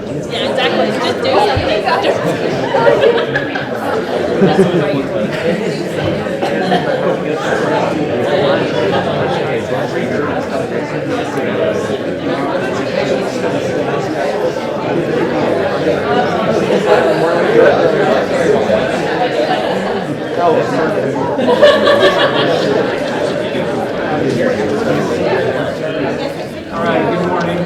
Yeah, exactly. Just do something. That's why you're All right, good morning.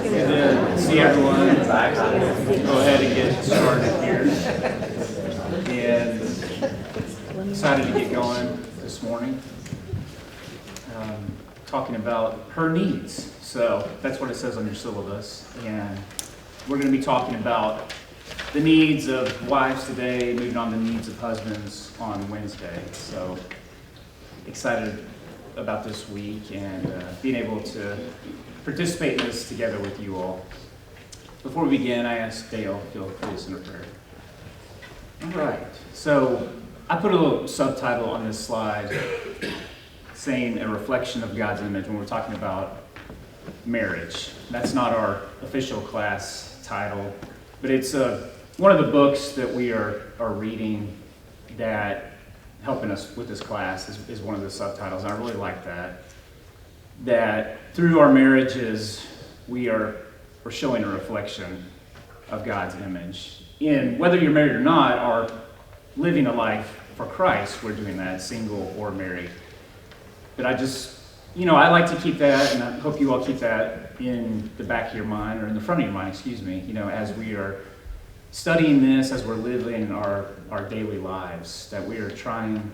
Good to see everyone. Go ahead and get started here. And excited to get going this morning. Talking about her needs. So that's what it says on your syllabus. And we're going to be talking about the needs of wives today, moving on to the needs of husbands on Wednesday. So excited about this week and being able to participate in this together with you all. Before we begin, I ask Dale if you'll please in prayer. All right, so I put a little subtitle on this slide saying a reflection of God's image when we're talking about marriage. That's not our official class title, but it's one of the books that we are reading that helping us with this class is one of the subtitles, and I really like that. That through our marriages, we're showing a reflection of God's image. And whether you're married or not, or living a life for Christ, we're doing that, single or married. But I just, I like to keep that, and I hope you all keep that in the back of your mind, or in the front of your mind, as we are studying this, as we're living our daily lives, that we are trying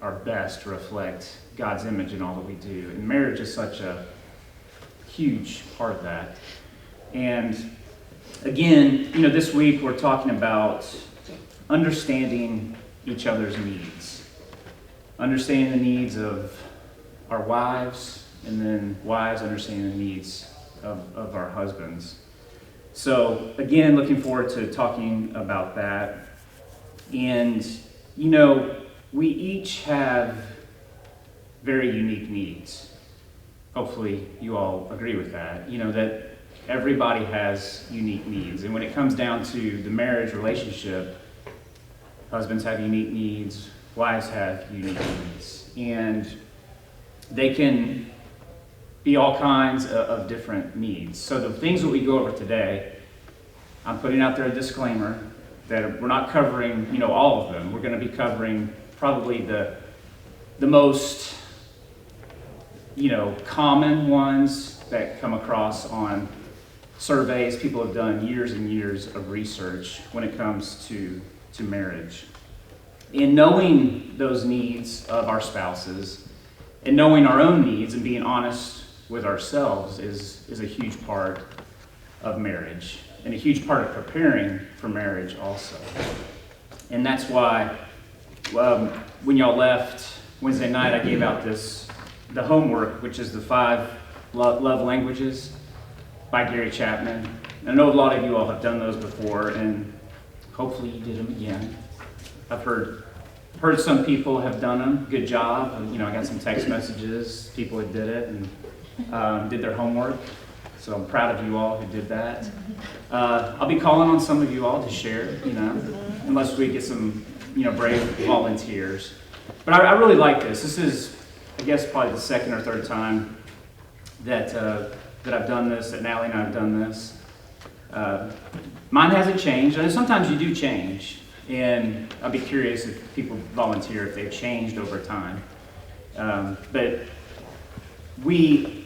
our best to reflect God's image in all that we do. And marriage is such a huge part of that. And again, this week we're talking about understanding each other's needs. Understanding the needs of our wives, and then wives understanding the needs of our husbands. So again, looking forward to talking about that. And, we each have very unique needs. Hopefully you all agree with that. That everybody has unique needs. And when it comes down to the marriage relationship, husbands have unique needs, wives have unique needs. And they can be all kinds of different needs. So the things that we go over today, I'm putting out there a disclaimer that we're not covering, all of them. We're going to be covering probably the most, common ones that come across on surveys. People have done years and years of research when it comes to marriage. And knowing those needs of our spouses and knowing our own needs and being honest with ourselves is a huge part of marriage and a huge part of preparing for marriage also. And that's why when y'all left Wednesday night, I gave out the homework, which is the 5 love languages by Chapman. And I know a lot of you all have done those before, and hopefully you did them again. I've heard some people have done them. Good job. I got some text messages. People that did it and did their homework. So I'm proud of you all who did that. I'll be calling on some of you all to share, unless we get some, brave volunteers. But I really like this. This is, I guess, probably the second or third time that I've done this, that Natalie and I have done this. Mine hasn't changed, and sometimes you do change. And I'll be curious if people volunteer if they've changed over time. But we'll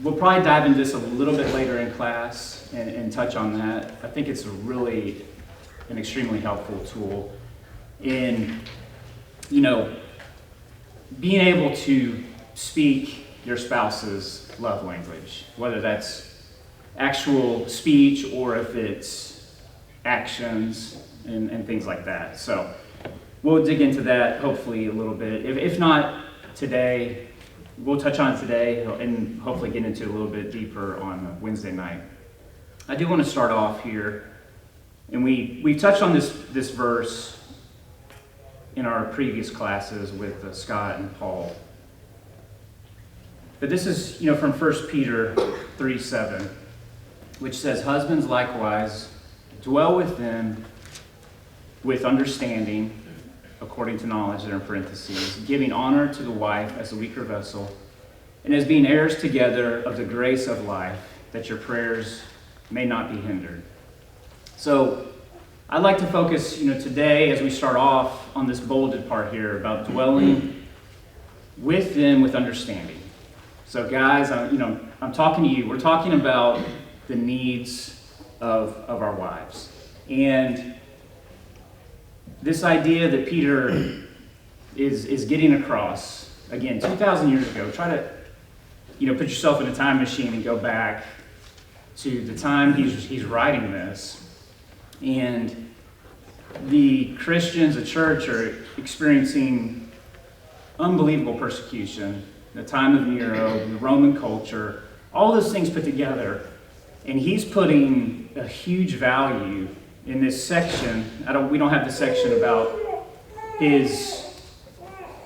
probably dive into this a little bit later in class and touch on that. I think it's really an extremely helpful tool in, being able to speak your spouse's love language, whether that's actual speech or if it's actions and things like that. So we'll dig into that hopefully a little bit. If not today, we'll touch on it today and hopefully get into it a little bit deeper on Wednesday night. I do want to start off here, and we touched on this verse in our previous classes with Scott and Paul. But this is, from 1 Peter 3:7. which says, "Husbands likewise dwell with them with understanding, according to knowledge," that are in parentheses, "giving honor to the wife as the weaker vessel, and as being heirs together of the grace of life, that your prayers may not be hindered." So I'd like to focus, today as we start off on this bolded part here about dwelling with them with understanding. So guys, I'm talking to you. We're talking about the needs of our wives. And this idea that Peter is getting across, again, 2,000 years ago, try to, put yourself in a time machine and go back to the time he's writing this. And the Christians, the church, are experiencing unbelievable persecution, the time of Nero, the Roman culture, all those things put together. And he's putting a huge value in this section. We don't have the section about his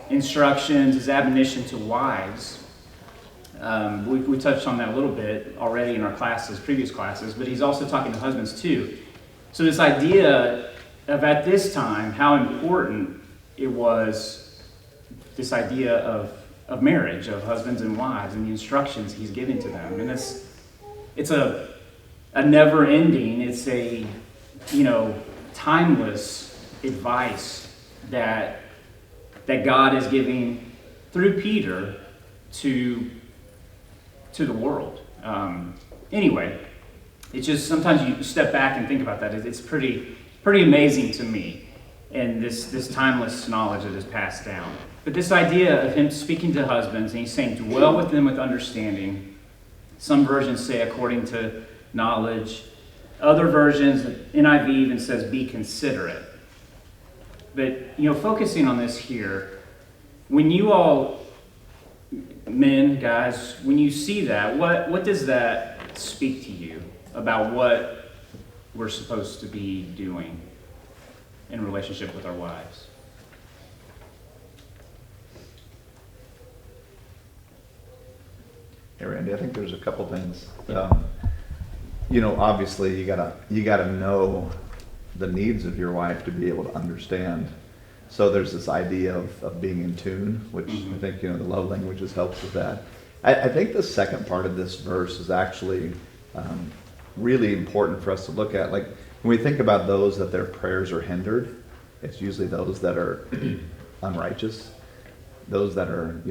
instructions, his admonition to wives. We touched on that a little bit already in our previous classes, but he's also talking to husbands too. So this idea of, at this time, how important it was, this idea of marriage, of husbands and wives, and the instructions he's giving to them. And it's a never-ending, it's a timeless advice that God is giving through Peter to the world. Anyway, it's just sometimes you step back and think about that. It's pretty amazing to me, and this timeless knowledge that is passed down. But this idea of him speaking to husbands, and he's saying, "Dwell with them with understanding." Some versions say according to knowledge. Other versions, NIV even says, "Be considerate." But, focusing on this here, when you all, men, guys, when you see that, what does that speak to you about what we're supposed to be doing in relationship with our wives? Hey Randy, I think there's a couple things. Obviously you gotta know the needs of your wife to be able to understand. So there's this idea of being in tune, which I think, the love languages helps with that. I think the second part of this verse is actually really important for us to look at. Like, when we think about those that their prayers are hindered, it's usually those that are unrighteous, those that are,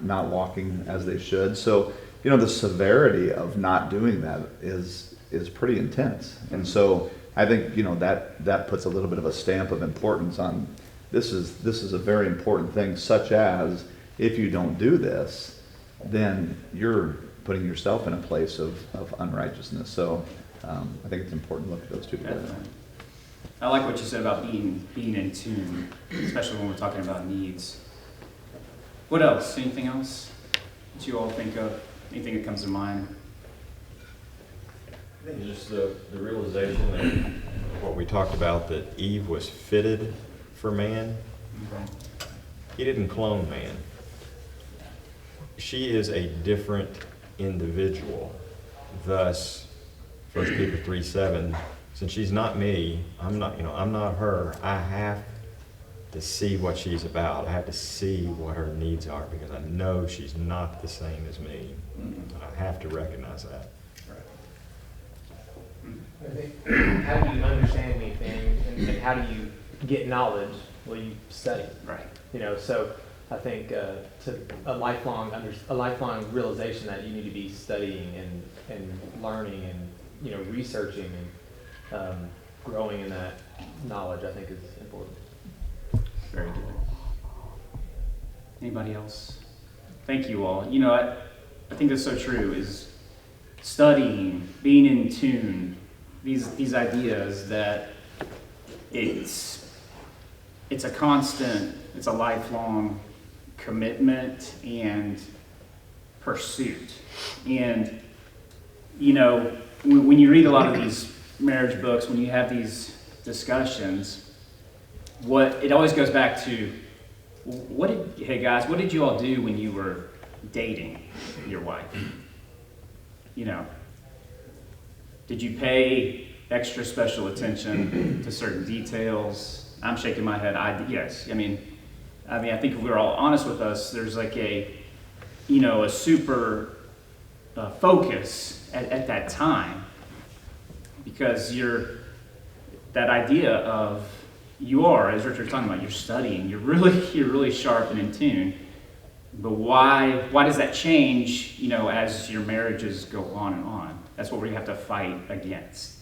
not walking as they should. So, the severity of not doing that is pretty intense. And so I think, that puts a little bit of a stamp of importance on this is a very important thing, such as if you don't do this, then you're putting yourself in a place of unrighteousness. So I think it's important to look at those two together. Definitely. I like what you said about being in tune, especially when we're talking about needs. What else? Anything else that you all think of? Anything that comes to mind? I think just the realization of what we talked about, that Eve was fitted for man. Okay. He didn't clone man. She is a different individual. Thus, 1 Peter 3:7, since she's not me, I'm not her, I have to see what she's about. I have to see what her needs are, because I know she's not the same as me. I have to recognize that. I think, how do you understand anything, and how do you get knowledge? Well, you study. Right. So I think to a lifelong realization that you need to be studying and learning and researching and growing in that knowledge, I think, is important. Very good. Anybody else? Thank you all. I think that's so true, is studying, being in tune, these ideas that it's a constant, it's a lifelong commitment and pursuit. And, when you read a lot of these marriage books, when you have these discussions, it always goes back to, hey guys, what did you all do when you were dating your wife? Did you pay extra special attention to certain details? I'm shaking my head. Yes. I mean, I think if we're all honest with us, there's like a super focus at that time, because that idea of as Richard was talking about, you're studying, you're really sharp and in tune. But why does that change, as your marriages go on and on? That's what we have to fight against,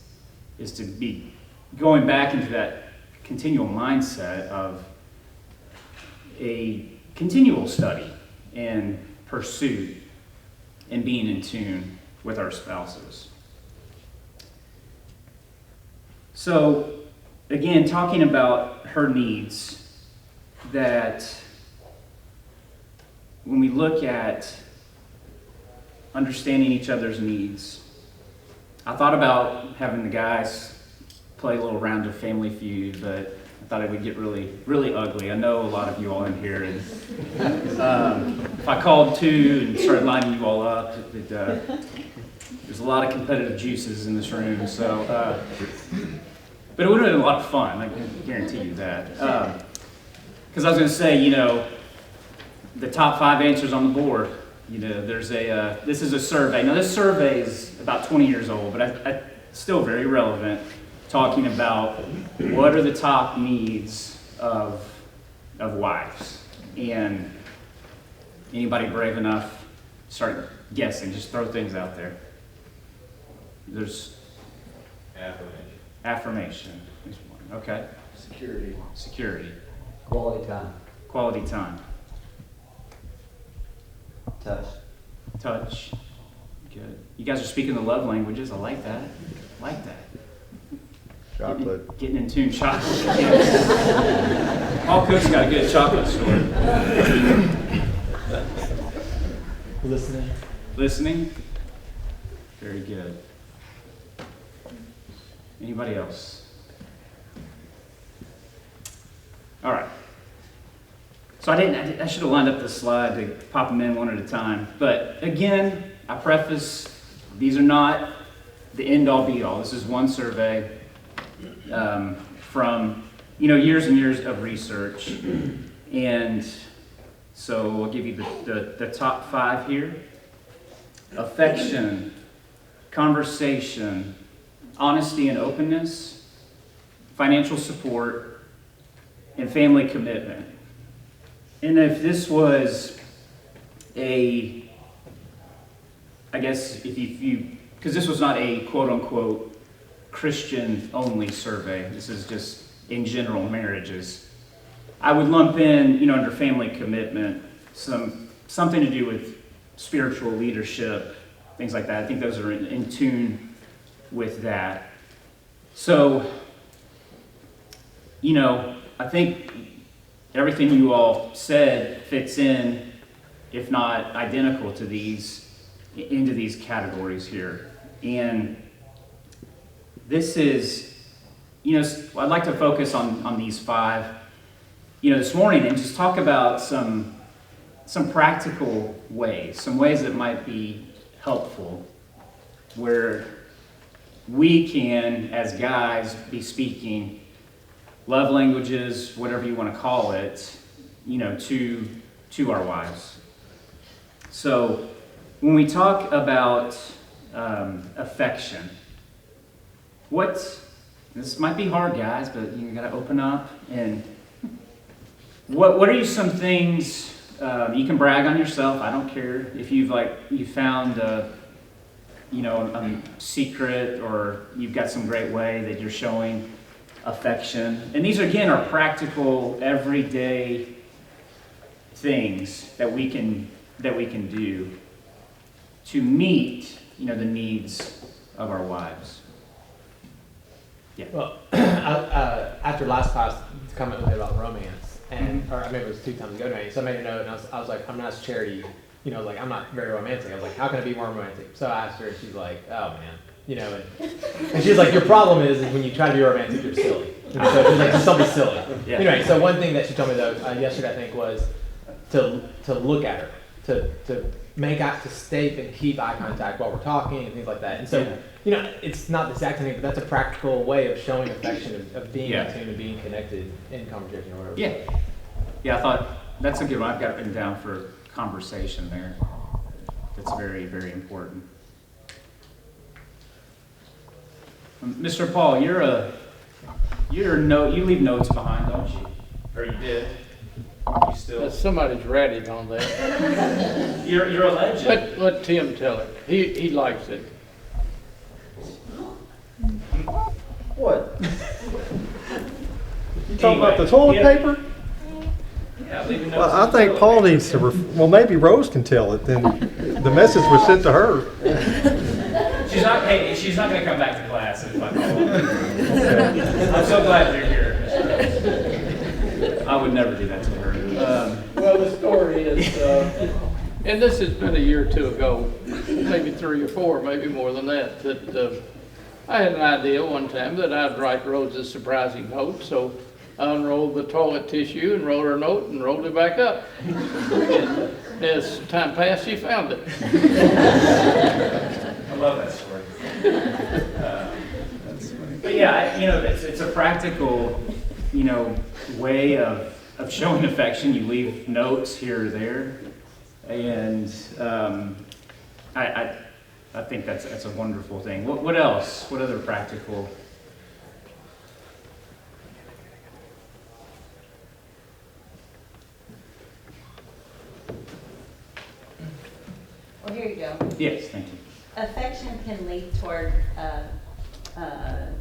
is to be going back into that continual mindset of a continual study and pursuit and being in tune with our spouses. So, again, talking about her needs, that when we look at understanding each other's needs, I thought about having the guys play a little round of Family Feud, but I thought it would get really, really ugly. I know a lot of you all in here, and if I called two and started lining you all up, there's a lot of competitive juices in this room. So, but it would have been a lot of fun. I can guarantee you that. Because I was going to say, the top 5 answers on the board. There's this is a survey. Now, this survey is about 20 years old, but still very relevant. Talking about what are the top needs of wives, and anybody brave enough start guessing. Just throw things out there. There's affirmation. Okay. Security. Quality time. Quality time. Touch. Good. You guys are speaking the love languages. I like that. Chocolate. Getting in tune. Chocolate. Yes. Paul Cook's got a good chocolate story. Listening. Very good. Anybody else? All right. So I should have lined up this slide to pop them in one at a time. But again, I preface, these are not the end-all be-all. This is one survey from years and years of research. And so I'll give you the top 5 here. Affection, conversation, honesty and openness, financial support, and family commitment. And if this was because this was not a quote-unquote Christian-only survey, this is just in general marriages, I would lump in, under family commitment, something to do with spiritual leadership, things like that. I think those are in tune with that. So, I think everything you all said fits in, if not identical to into these categories here. And this is, I'd like to focus on these 5, this morning, and just talk about some practical ways, some ways that might be helpful, where we can, as guys, be speaking love languages, whatever you want to call it, to our wives. So when we talk about affection, this might be hard, guys, but you got to open up. And what are some things you can brag on yourself? I don't care if you found a secret, or you've got some great way that you're showing affection. And these again are practical, everyday things that we can do to meet the needs of our wives. Yeah. Well, after last class, the comment was made about romance, and or maybe it was 2 times ago now. So I made a note, and I was like, I'm not Charity. I'm not very romantic. I was like, how can I be more romantic? So I asked her, and she's like, oh man. And she's like, your problem is when you try to be romantic, you're silly. So she's like, just don't be silly. Yeah. Anyway, so one thing that she told me though yesterday, I think, was to look at her. to to stay and keep eye contact while we're talking and things like that. And so, it's not the exact same thing, but that's a practical way of showing affection, of being in tune and being connected in conversation or whatever. Yeah. Yeah, I thought that's a good one. I've got it written down for conversation there. That's very, very important. Mr. Paul, you leave notes behind, don't you? Or you did? You still? Somebody's ratted on that. You're a legend. Let Tim tell it. He likes it. What? You talking about the toilet paper? Yeah, leaving notes. Well, I on the think toilet Paul paper. needs to, well, maybe Rose can tell it, then the message was sent to her. She's not going to come back to class if I call her. I'm so glad you're here. I would never do that to her. Well, the story is, and this has been a year or two ago, maybe 3 or 4, maybe more than that, I had an idea one time that I'd write Rose a surprising note, so I unrolled the toilet tissue and wrote her a note and rolled it back up. And as time passed, she found it. I love that story. But yeah, it's a practical, way of showing affection. You leave notes here or there, and I think that's a wonderful thing. What else? What other practical? Well, here you go. Yes, thank you. Affection can lead toward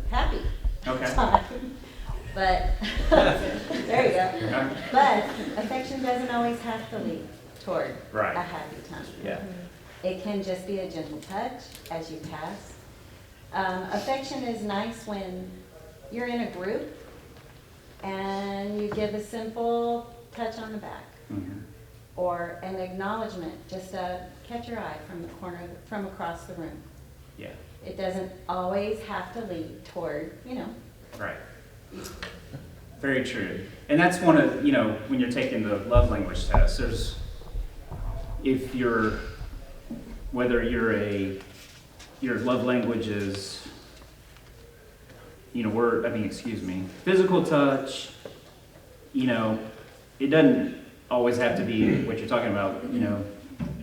happy Okay. time, but there you go. Okay. But affection doesn't always have to lead toward Right. a happy time. Yeah. It can just be a gentle touch as you pass. Affection is nice when you're in a group and you give a simple touch on the back. Mhm. Or an acknowledgement, just catch your eye from the corner, from across the room. Yeah. It doesn't always have to lead toward, Right. Very true. And that's one of, when you're taking the love language test, whether your love language is, physical touch, it doesn't always have to be what you're talking about,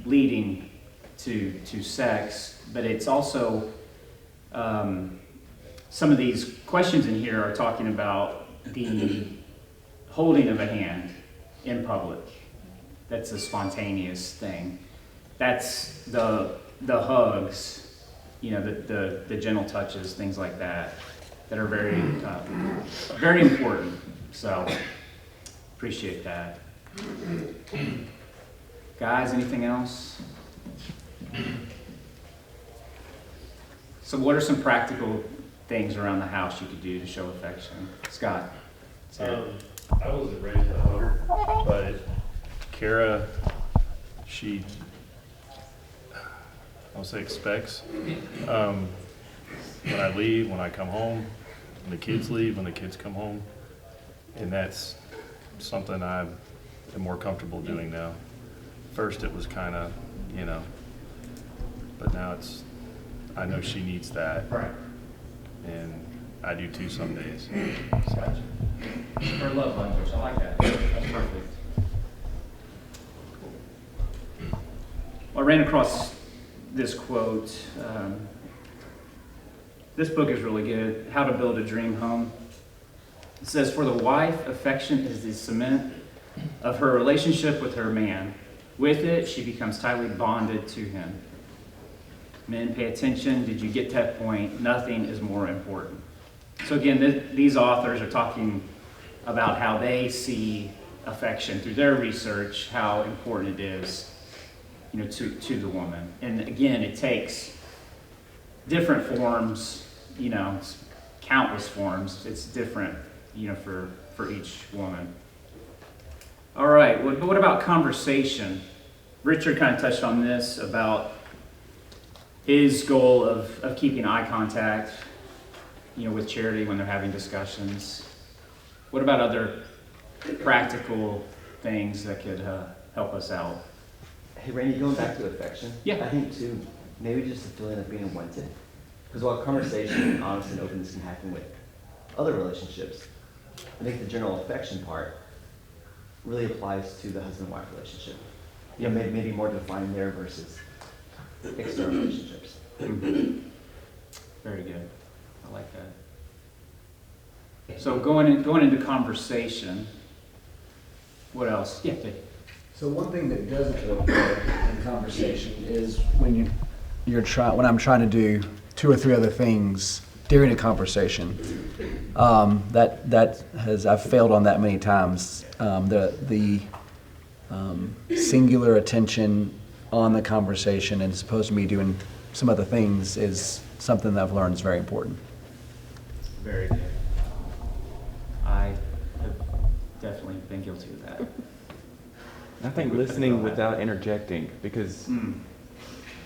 leading to sex, but it's also, some of these questions in here are talking about the holding of a hand in public. That's a spontaneous thing. That's the hugs, the gentle touches, things like that are very, very important. So, appreciate that. Guys, anything else? So what are some practical things around the house you could do to show affection? Scott? I wasn't raised a hugger, but Kara, she, I'll say expects. When I leave, when I come home, when the kids leave, when the kids come home, and that's something I'm more comfortable doing now. First it was kind of, but now I know she needs that. Right. And I do too some days. Gotcha. Or love language, I like that. That's perfect. Well, I ran across this quote. This book is really good, How to Build a Dream Home. It says, for the wife, affection is the cement of her relationship with her man. With it, she becomes tightly bonded to him. Men, pay attention. Did you get that point? Nothing is more important. So again, these authors are talking about how they see affection through their research, how important it is, to the woman. And again, it takes different forms, it's countless forms. It's different, for each woman. All right, but what about conversation? Richard kind of touched on this about his goal of keeping eye contact, with Charity when they're having discussions. What about other practical things that could help us out? Hey Randy, going back to affection. Yeah. I think too, maybe just the feeling of being wanted. Because while conversation and honesty and openness can happen with other relationships, I think the general affection part really applies to the husband-wife relationship. You know, maybe more defined there versus external relationships. Very good. I like that. So going into conversation, what else? Yeah, Dave. So one thing that doesn't look good in conversation is when when I'm trying to do 2 or 3 other things during a conversation. I've failed on that many times. The singular attention on the conversation and as opposed to me doing some other things is something that I've learned is very important. Very good. I have definitely been guilty of that. I think listening without interjecting, because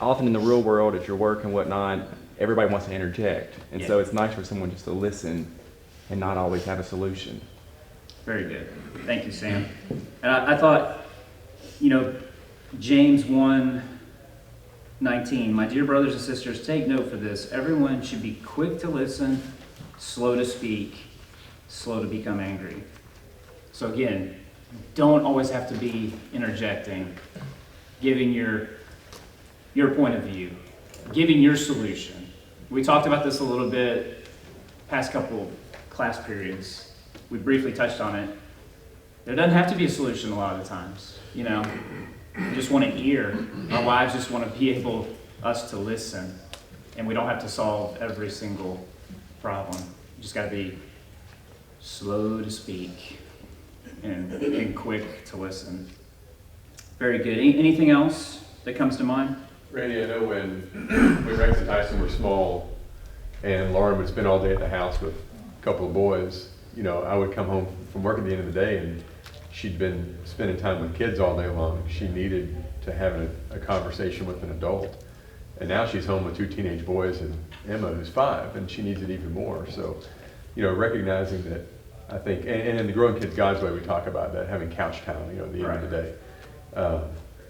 often in the real world, at your work and whatnot, everybody wants to interject. And so it's nice for someone just to listen and not always have a solution. Very good. Thank you, Sam. And I thought, James 1:19, my dear brothers and sisters, take note for this. Everyone should be quick to listen, slow to speak, slow to become angry. So again, don't always have to be interjecting, giving your point of view, giving your solution. We talked about this a little bit past couple class periods. We briefly touched on it. There doesn't have to be a solution a lot of the times. We just want to hear. Our wives just want to be able us to listen, and we don't have to solve every single problem. You just got to be slow to speak and quick to listen. Very good. Anything else that comes to mind? Randy, I know when Rex and Tyson were small and Lauren would spend all day at the house with a couple of boys, I would come home from work at the end of the day and she'd been spending time with kids all day long. She needed to have a conversation with an adult. And now she's home with 2 teenage boys and Emma, who's 5, and she needs it even more. So, recognizing that, I think, and in the Growing Kids God's Way, we talk about that, having couch time, at the end of the day.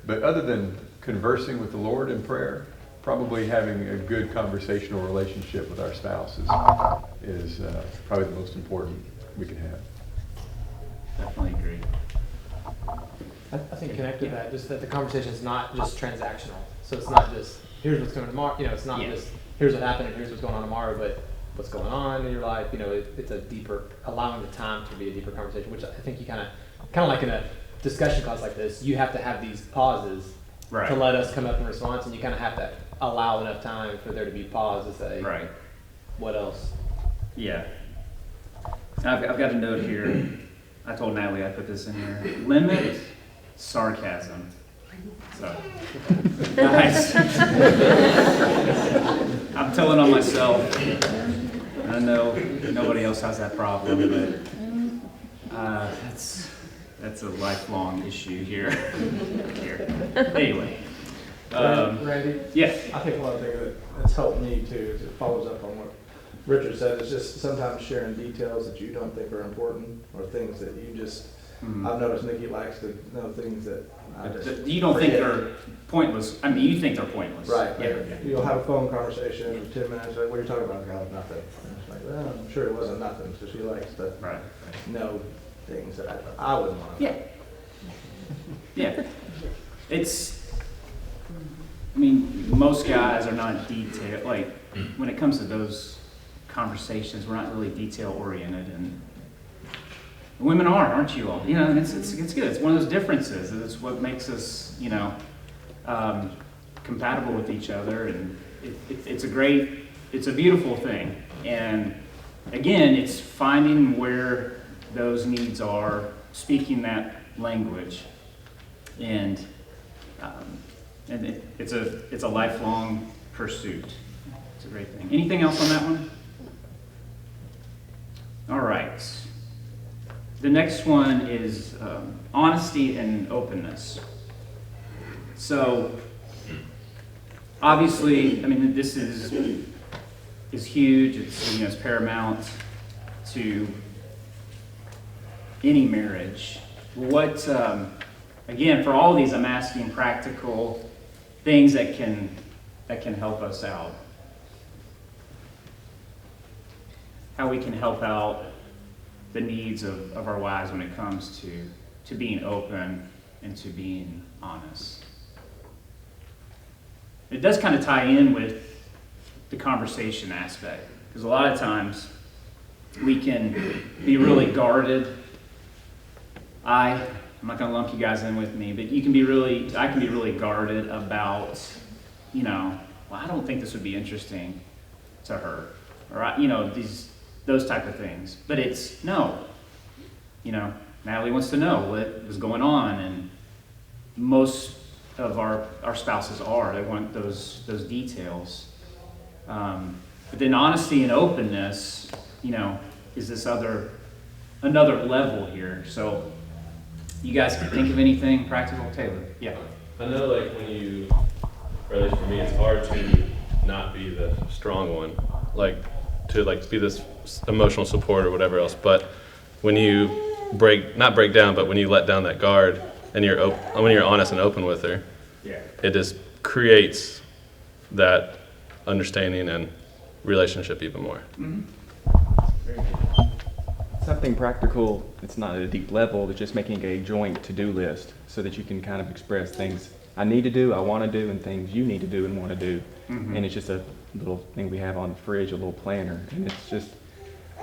But other than conversing with the Lord in prayer, probably having a good conversational relationship with our spouse is probably the most important we can have. Definitely agree. I think connected to that, just that the conversation is not just transactional. So it's not just, here's what's going tomorrow, it's not just, here's what happened and here's what's going on tomorrow, but what's going on in your life, it's a deeper, allowing the time to be a deeper conversation, which I think you kind of like in a discussion class like this, you have to have these pauses to let us come up in response, and you kind of have to allow enough time for there to be pause to say, what else? Yeah. I've got a note here. I told Natalie I'd put this in here. Limit sarcasm. So, guys, I'm telling on myself. I know nobody else has that problem, but that's a lifelong issue here. Anyway. Randy? Yeah. I think one thing that's helped me too, is it follows up on what Richard said, is just sometimes sharing details that you don't think are important, or things that you just, I've noticed Nikki likes to know things that I just you don't think they're pointless. I mean, you think they're pointless. Right. Yeah. You'll have a phone conversation for 10 minutes, like, what are you talking about? God, nothing. And it's like, well, I'm sure it wasn't nothing, so she likes to know things that I wouldn't want to know. Yeah. Most guys are not detailed, like, when it comes to those conversations, we're not really detail oriented, and women aren't you all? And it's good. It's one of those differences. It's what makes us, compatible with each other, and it's a beautiful thing. And again, it's finding where those needs are, speaking that language, and it's a lifelong pursuit. It's a great thing. Anything else on that one? All right. The next one is honesty and openness. So, obviously, this is huge. It's paramount to any marriage. What again, for all these, I'm asking practical things that can help us out. How we can help out the needs of our wives when it comes to being open and to being honest. It does kind of tie in with the conversation aspect, because a lot of times we can be really guarded. I'm not going to lump you guys in with me, but I can be really guarded about, well, I don't think this would be interesting to her, or those type of things. But it's no, Natalie wants to know what was going on, and most of our spouses they want those details. But then honesty and openness, is this another level here. So you guys can think of anything practical? Taylor? Yeah. I know, like, when you, or at least for me, it's hard to not be the strong one, to be this emotional support or whatever else. But when you not break down, but when you let down that guard and when you're honest and open with her, it just creates that understanding and relationship even more. Mm-hmm. Something practical, it's not at a deep level, it's just making a joint to-do list so that you can kind of express things I need to do, I want to do, and things you need to do and want to do. Mm-hmm. And it's just a little thing we have on the fridge, a little planner. And it's just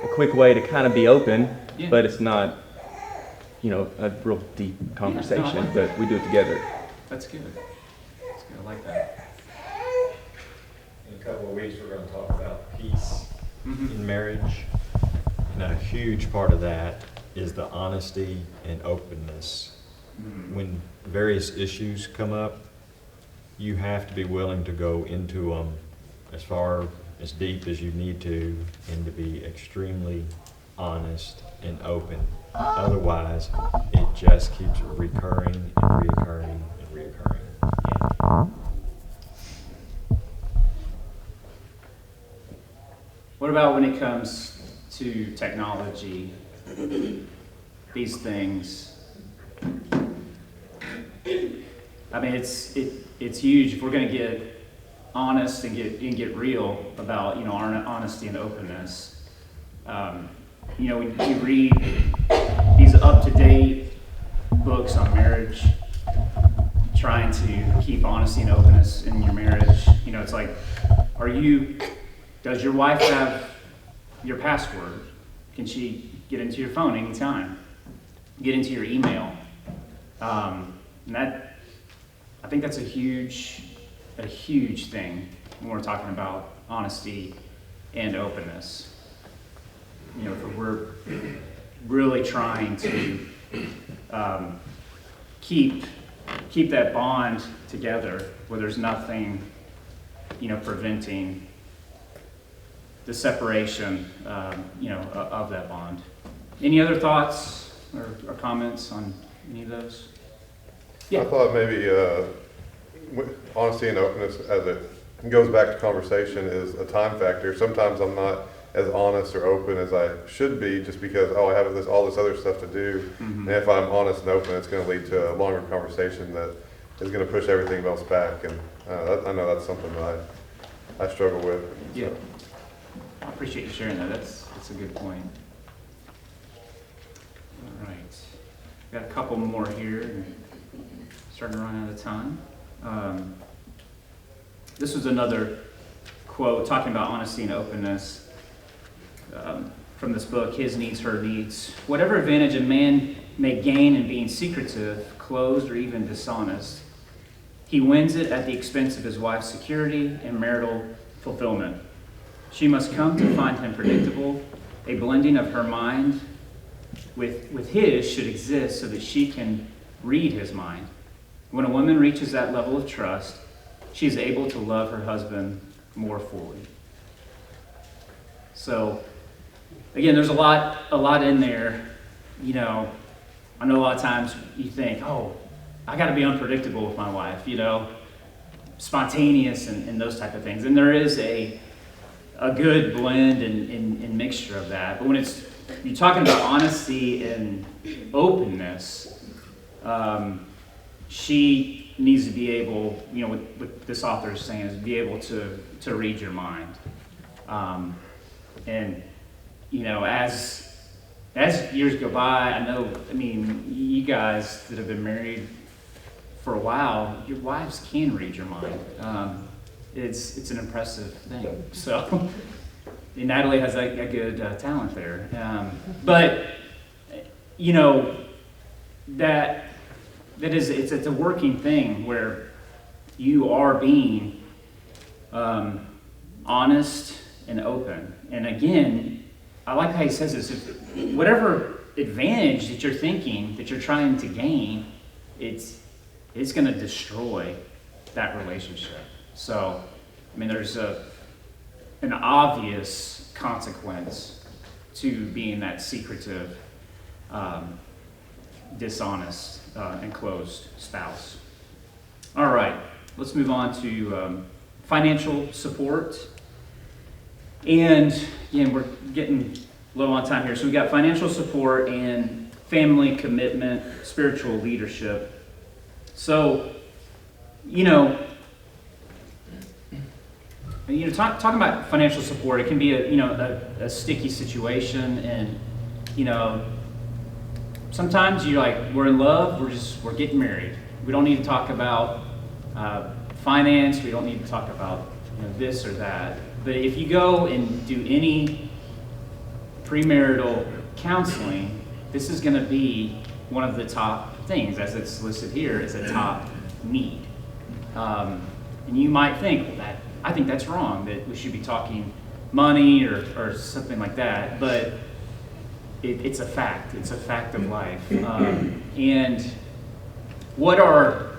a quick way to kind of be open, but it's not, a real deep conversation, but we do it together. That's good. I like that. In a couple of weeks, we're going to talk about peace in marriage. And a huge part of that is the honesty and openness. When various issues come up, you have to be willing to go into them as deep as you need to, and to be extremely honest and open. Otherwise, it just keeps recurring and reoccurring and reoccurring. What about when it comes to technology, these things? I mean, it's huge. If we're going to get honest and get real about our honesty and openness, we read these up-to-date books on marriage, trying to keep honesty and openness in your marriage. It's like, does your wife have your password? Can she get into your phone anytime? Get into your email? And I think that's a huge thing when we're talking about honesty and openness. If we're really trying to keep that bond together, where there's nothing, preventing the separation, of that bond. Any other thoughts or comments on any of those? I thought maybe honesty and openness, as it goes back to conversation, is a time factor. Sometimes I'm not as honest or open as I should be, just because I have all this other stuff to do. Mm-hmm. And if I'm honest and open, it's going to lead to a longer conversation that is going to push everything else back. And I know that's something that I struggle with. Yeah, I appreciate you sharing that. That's a good point. All right, got a couple more here. Starting to run out of time. This was another quote talking about honesty and openness from this book, His Needs, Her Needs. Whatever advantage a man may gain in being secretive, closed, or even dishonest, he wins it at the expense of his wife's security and marital fulfillment. She must come to find him predictable. A blending of her mind with his should exist so that she can read his mind. When a woman reaches that level of trust, she is able to love her husband more fully. So, again, there's a lot in there. I know a lot of times you think, I got to be unpredictable with my wife, spontaneous and those type of things. And there is a good blend and mixture of that. But when you're talking about honesty and openness, she needs to be able, you know, what this author is saying is be able to read your mind. And, you know, as years go by, I mean, you guys that have been married for a while, your wives can read your mind. It's an impressive thing. So, and Natalie has a good talent there. But, you know, it's a working thing where you are being honest and open. And again, I like how he says this, if whatever advantage that you're thinking, that you're trying to gain, it's going to destroy that relationship. So, I mean, there's an obvious consequence to being that secretive, dishonest, and closed spouse. All right, let's move on to financial support. And again, we're getting low on time here. So we got financial support and family commitment, spiritual leadership. So, talking about financial support, it can be a sticky situation, and sometimes you're like, we're in love, we're getting married. We don't need to talk about finance. We don't need to talk about this or that. But if you go and do any premarital counseling, this is going to be one of the top things, as it's listed here, is a top need. And you might think, well, I think that's wrong, that we should be talking money or something like that. But it's a fact. It's a fact of life. And what are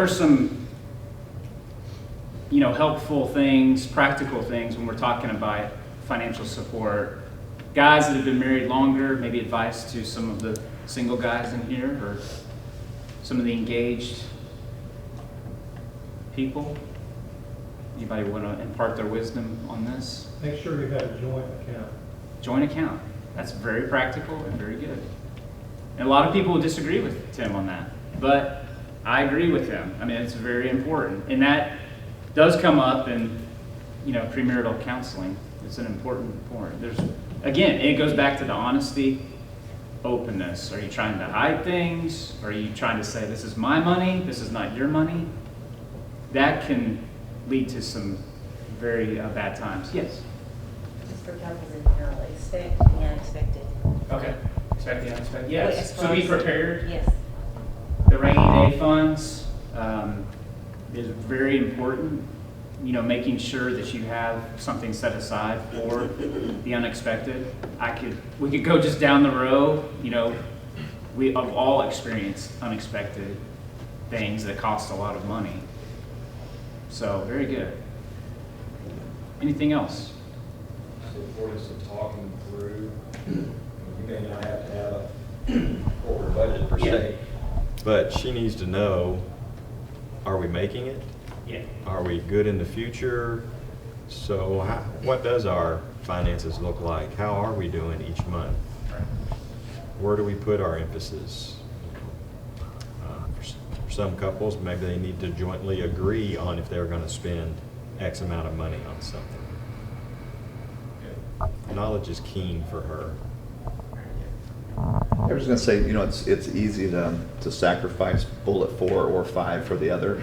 some helpful things, practical things when we're talking about financial support? Guys that have been married longer, maybe advice to some of the single guys in here, or some of the engaged people. Anybody want to impart their wisdom on this? Make sure you have a joint account. Joint account. That's very practical and very good. And a lot of people will disagree with Tim on that, but I agree with him. I mean, it's very important. And that does come up in, premarital counseling. It's an important point. Again, it goes back to the honesty, openness. Are you trying to hide things? Are you trying to say, this is my money, this is not your money? That can lead to some very bad times. Yes? Just for couples in general, expect the unexpected. Okay. Expect the unexpected. Yes. So be prepared. Yes. The rainy day funds is very important. Making sure that you have something set aside for the unexpected. We could go just down the row. We have all experienced unexpected things that cost a lot of money. So very good. Anything else? It's the importance of talking through. You may not have to have a corporate budget per se, but she needs to know, are we making it? Yeah. Are we good in the future? So what does our finances look like? How are we doing each month? Where do we put our emphasis? For some couples, maybe they need to jointly agree on if they're going to spend X amount of money on something. Knowledge is keen for her. I was going to say, it's easy to sacrifice bullet 4 or 5 for the other.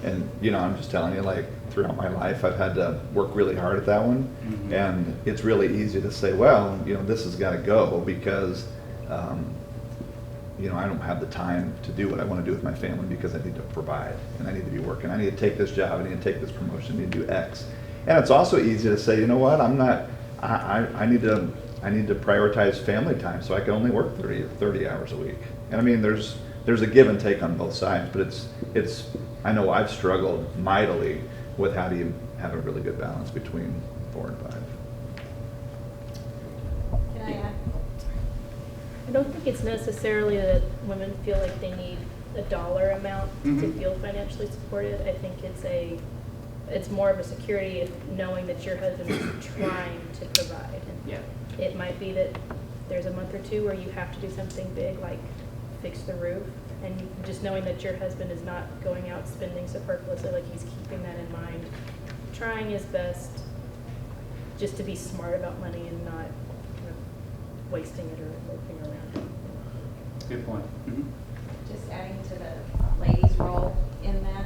And, I'm just telling you, like, throughout my life, I've had to work really hard at that one. Mm-hmm. And it's really easy to say, well, this has got to go because, I don't have the time to do what I want to do with my family because I need to provide and I need to be working. I need to take this job. I need to take this promotion. I need to do X. And it's also easy to say, what, I need to prioritize family time, so I can only work 30 hours a week. And I mean, there's a give and take on both sides, but it's I know I've struggled mightily with how do you have a really good balance between 4 and 5. Can I add? I don't think it's necessarily that women feel like they need a dollar amount to feel financially supported. I think it's more of a security of knowing that your husband is trying to provide. And it might be that there's a month or two where you have to do something big, like fix the roof, And just knowing that your husband is not going out spending superfluously, like he's keeping that in mind, trying his best just to be smart about money and not wasting it or loafing around. Good point. Mm-hmm. Just adding to the lady's role in that,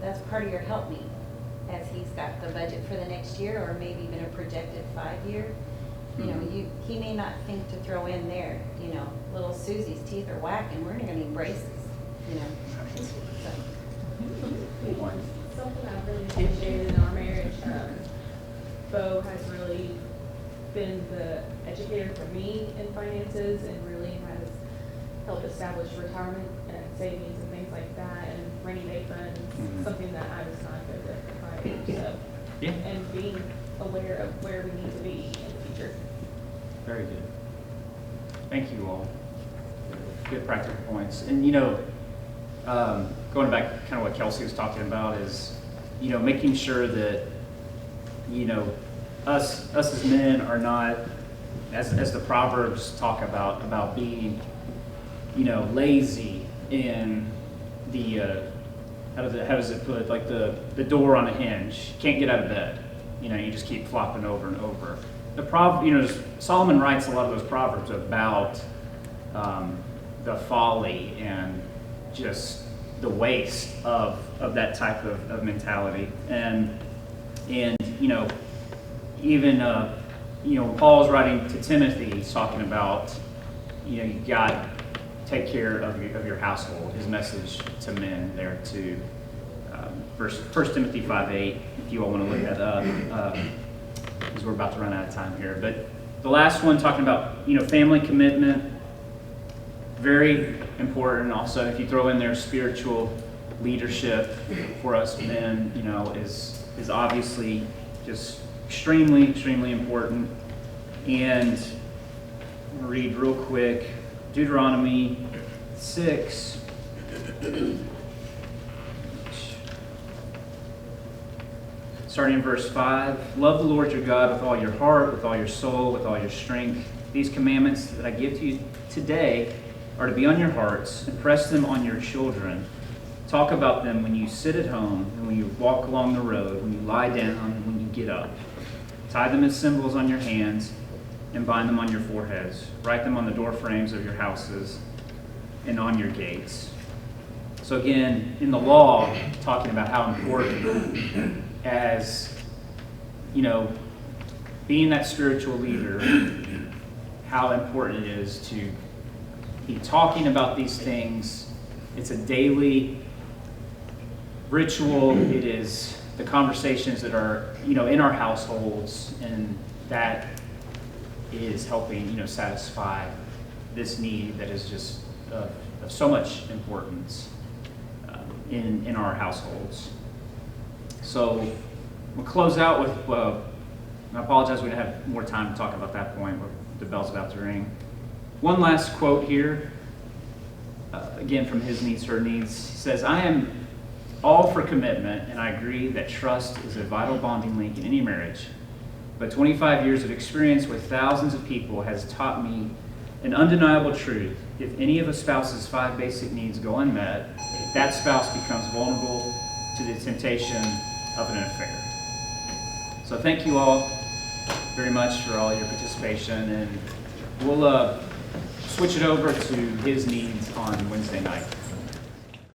that's part of your help me, as he's got the budget for the next year, or maybe even a projected 5-year. You know, he may not think to throw in there, you know, little Susie's teeth are whacking, we're gonna need braces, you know. So. Good point. Something I've really appreciated in our marriage, Bo has really been the educator for me in finances and really has helped establish retirement and savings and things like that, and rainy day funds, something that I was not good with prior. So, Yeah. and being aware of where we need to be in the future. Very good. Thank you all. Good practical points. And, you know, going back to kind of what Kelsey was talking about is, you know, making sure that, you know, us as men are not, as the Proverbs talk about being, you know, lazy in the, how does it put, like the door on a hinge. You can't get out of bed. You know, you just keep flopping over and over. You know, Solomon writes a lot of those proverbs about the folly and just the waste of that type of mentality. And you know, even you know, Paul's writing to Timothy, he's talking about, you know, you got to take care of your household. His message to men there to 1 Timothy 5:8. If you all want to look that up. Because we're about to run out of time here. But the last one, talking about, you know, family commitment, very important. Also, if you throw in there spiritual leadership for us men, you know, is obviously just extremely important. And I'm going to read real quick Deuteronomy 6. Starting in verse 5, love the Lord your God with all your heart, with all your soul, with all your strength. These commandments that I give to you today are to be on your hearts. Impress them on your children. Talk about them when you sit at home, and when you walk along the road, when you lie down, and when you get up. Tie them as symbols on your hands, and bind them on your foreheads. Write them on the door frames of your houses and on your gates. So again, in the law, talking about how important as, you know, being that spiritual leader, how important it is to be talking about these things. It's a daily ritual. It is the conversations that are, you know, in our households, and that is helping, you know, satisfy this need that is just of so much importance in our households. So we'll close out with, I apologize we didn't have more time to talk about that point where the bell's about to ring. One last quote here, again from His Needs, Her Needs. He says, I am all for commitment, and I agree that trust is a vital bonding link in any marriage. But 25 years of experience with thousands of people has taught me an undeniable truth. If any of a spouse's 5 basic needs go unmet, that spouse becomes vulnerable to the temptation of an affair. So thank you all very much for all your participation, and we'll switch it over to His Needs on Wednesday night.